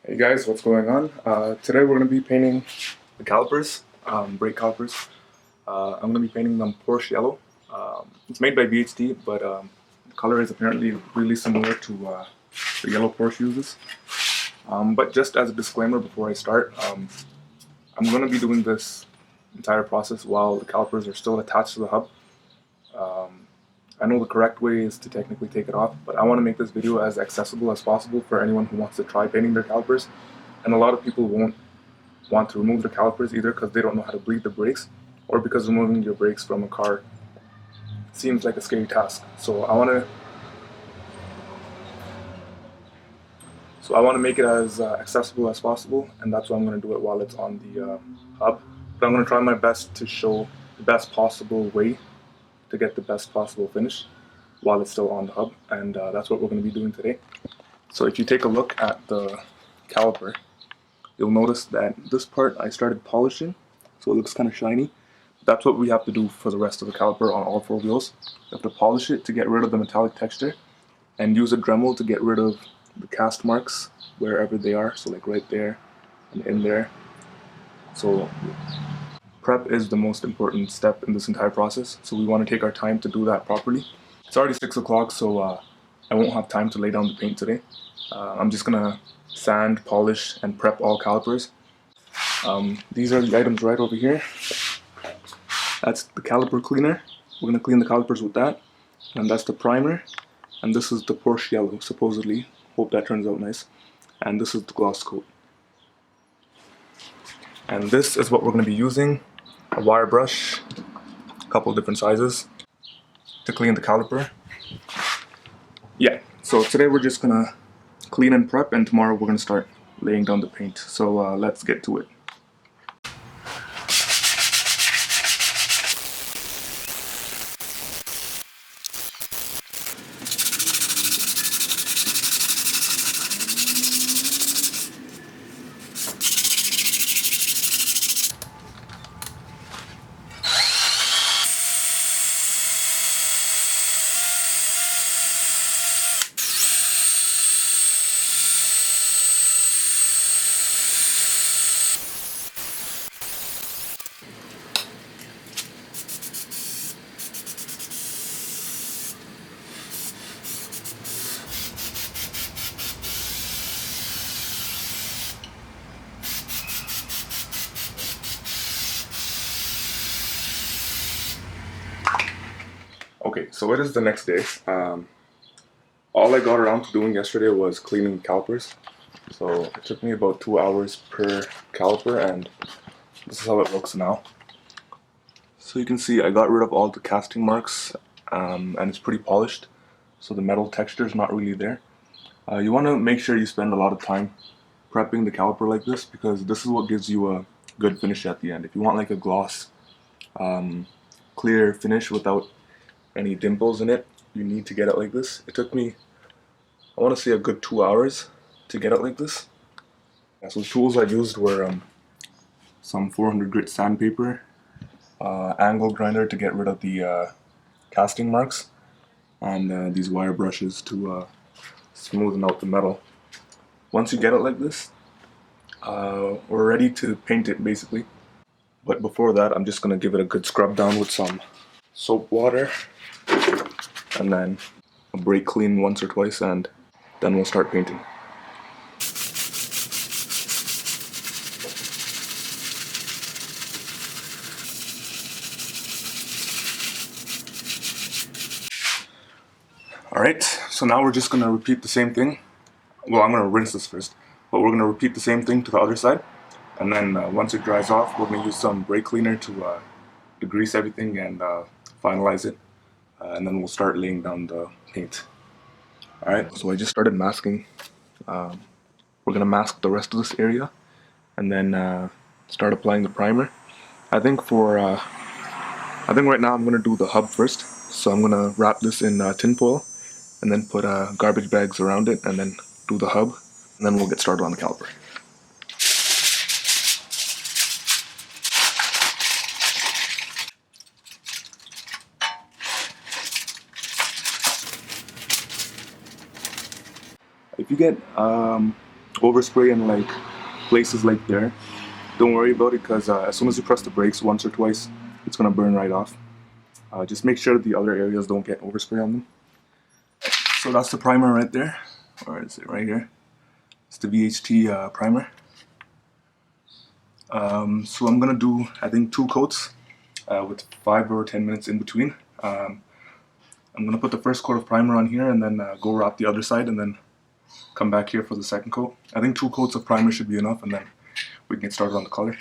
Hey guys, what's going on? Today we're going to be painting the calipers, brake calipers. I'm going to be painting them Porsche yellow. It's made by MHD, but the color is apparently really similar to the yellow Porsche uses. But just as a disclaimer before I start, I'm going to be doing this entire process while the calipers are still attached to the hub. I know the correct way is to technically take it off, but I want to make this video as accessible as possible for anyone who wants to try painting their calipers. And a lot of people won't want to remove the calipers either because they don't know how to bleed the brakes, or because removing your brakes from a car seems like a scary task. So I want to make it as accessible as possible, and that's why I'm going to do it while it's on the hub. But I'm going to try my best to show the best possible way to get the best possible finish while it's still on the hub, and that's what we're going to be doing today. So if you take a look at the caliper, you'll notice that this part I started polishing, so it looks kind of shiny. That's what we have to do for the rest of the caliper on all four wheels. You have to polish it to get rid of the metallic texture, and use a Dremel to get rid of the cast marks wherever they are, so like right there and in there. So prep is the most important step in this entire process, so we want to take our time to do that properly. It's already 6 o'clock, so I won't have time to lay down the paint today. I'm just gonna sand, polish, and prep all calipers. These are the items right over here. That's the caliper cleaner. We're gonna clean the calipers with that. And that's the primer. And this is the Porsche yellow, supposedly. Hope that turns out nice. And this is the gloss coat. And this is what we're gonna be using. A wire brush, a couple different sizes, to clean the caliper. Yeah, so today we're just gonna clean and prep, and tomorrow we're gonna start laying down the paint. So let's get to it. Okay, so it is the next day. All I got around to doing yesterday was cleaning calipers. So it took me about 2 hours per caliper, and this is how it looks now. So you can see I got rid of all the casting marks, and it's pretty polished, so the metal texture is not really there. You want to make sure you spend a lot of time prepping the caliper like this, because this is what gives you a good finish at the end. If you want like a gloss, clear finish without any dimples in it, you need to get it like this. It took me, I want to say, a good 2 hours to get it like this. Yeah, so the tools I used were some 400 grit sandpaper, angle grinder to get rid of the casting marks, and these wire brushes to smoothen out the metal. Once you get it like this, we're ready to paint it basically. But before that, I'm just going to give it a good scrub down with some soap water, and then a brake clean once or twice, and then we'll start painting. Alright, so now we're just going to repeat the same thing. Well, I'm going to rinse this first, but we're going to repeat the same thing to the other side. And then once it dries off, we're going to use some brake cleaner to degrease everything and finalize it. And then we'll start laying down the paint. Alright, so I just started masking. We're going to mask the rest of this area, and then start applying the primer. I think right now I'm going to do the hub first. So I'm going to wrap this in tin foil, and then put garbage bags around it, and then do the hub, and then we'll get started on the caliper. If you get overspray in like places like there, don't worry about it, because as soon as you press the brakes once or twice, it's going to burn right off. Just make sure the other areas don't get overspray on them. So that's the primer right there, or is it right here? It's the VHT primer. So I'm gonna do, I think, 2 coats with 5 or 10 minutes in between. I'm gonna put the first coat of primer on here and then go wrap the other side and then come back here for the second coat. I think 2 coats of primer should be enough, and then we can get started on the color.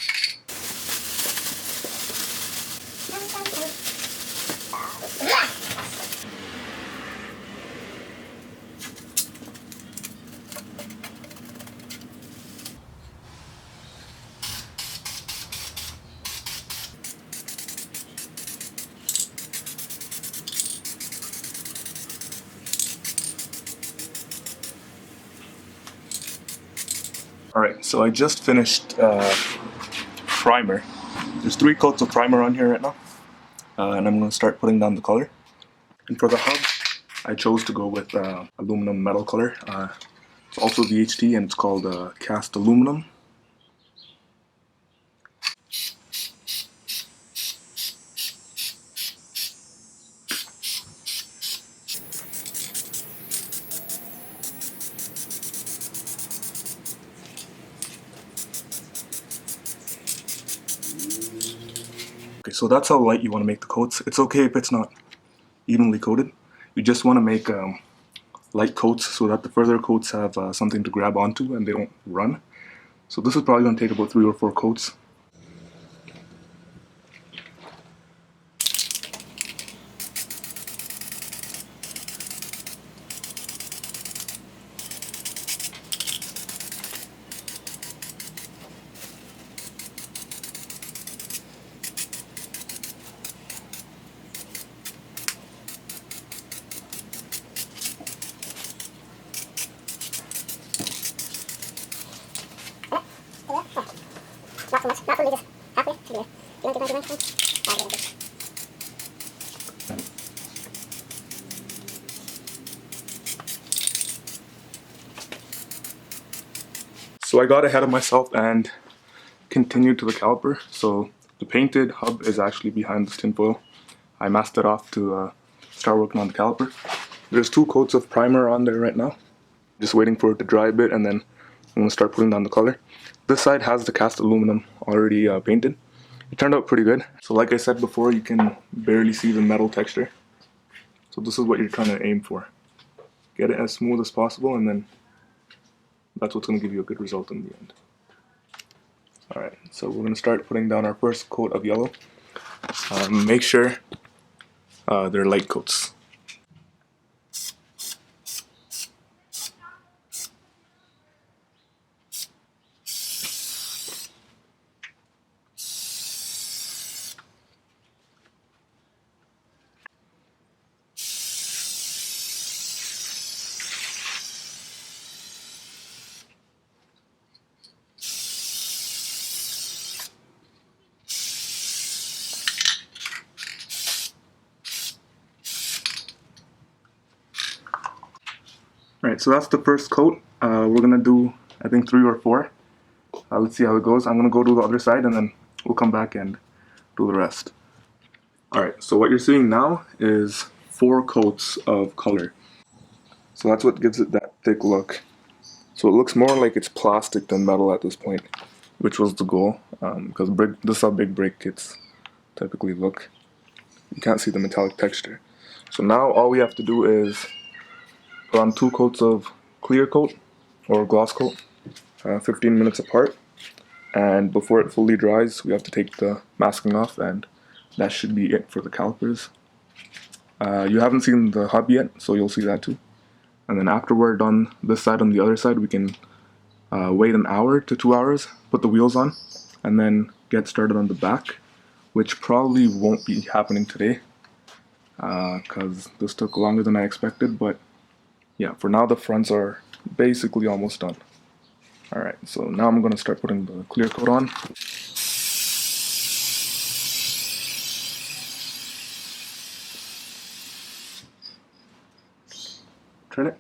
Alright, so I just finished primer. There's 3 coats of primer on here right now, and I'm going to start putting down the color. And for the hub, I chose to go with aluminum metal color. It's also VHT and it's called cast aluminum. Okay, so that's how light you want to make the coats. It's okay if it's not evenly coated. You just want to make light coats so that the further coats have something to grab onto and they don't run. So this is probably going to take about 3 or 4 coats. Not so much, not fully, just halfway. Should be there. You want to do that? So I got ahead of myself and continued to the caliper. So the painted hub is actually behind this tinfoil. I masked it off to start working on the caliper. There's 2 coats of primer on there right now. Just waiting for it to dry a bit, and then I'm gonna start putting down the color. This side has the cast aluminum already painted. It turned out pretty good. So like I said before, you can barely see the metal texture. So this is what you're trying to aim for. Get it as smooth as possible, and then that's what's gonna give you a good result in the end. Alright, so we're gonna start putting down our first coat of yellow. Make sure they're light coats. Alright, so that's the first coat. We're gonna do, I think, 3 or 4. Let's see how it goes. I'm gonna go to the other side and then we'll come back and do the rest. Alright, so what you're seeing now is 4 coats of color. So that's what gives it that thick look. So it looks more like it's plastic than metal at this point, which was the goal. Because this is how big brake kits typically look. You can't see the metallic texture. So now all we have to do is put on 2 coats of clear coat or gloss coat, 15 minutes apart. And before it fully dries, we have to take the masking off, and that should be it for the calipers. You haven't seen the hub yet, so you'll see that too. And then after we're done this side and the other side, we can wait an hour to 2 hours, put the wheels on, and then get started on the back, which probably won't be happening today because this took longer than I expected. But yeah, for now the fronts are basically almost done. Alright, so now I'm going to start putting the clear coat on. Turn it.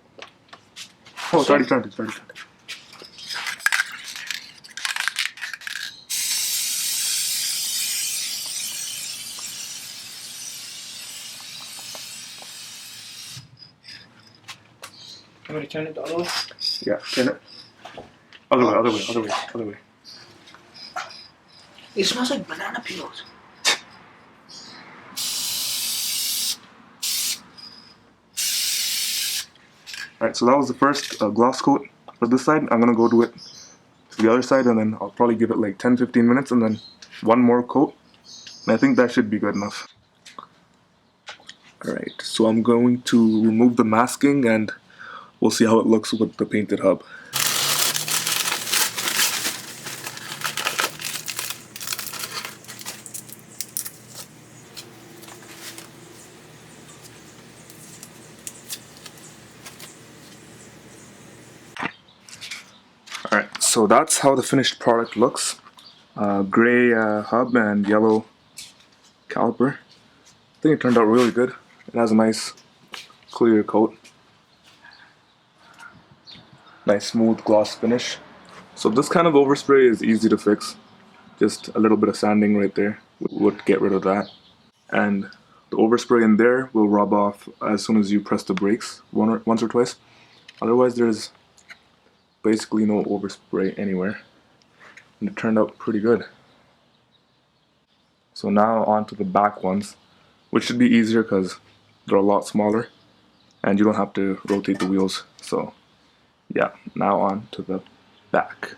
Oh, it's already turned. You want to turn it the other way? Yeah, turn it. Other way. It smells like banana peels. Alright, so that was the first gloss coat for this side. I'm gonna go do it to the other side, and then I'll probably give it like 10-15 minutes and then one more coat. And I think that should be good enough. Alright, so I'm going to remove the masking and we'll see how it looks with the painted hub. Alright, so that's how the finished product looks. Gray hub and yellow caliper. I think it turned out really good. It has a nice clear coat. Nice smooth gloss finish. So this kind of overspray is easy to fix. Just a little bit of sanding right there would get rid of that. And the overspray in there will rub off as soon as you press the brakes once or twice. Otherwise there's basically no overspray anywhere. And it turned out pretty good. So now on to the back ones, which should be easier because they're a lot smaller and you don't have to rotate the wheels. So yeah, now on to the back.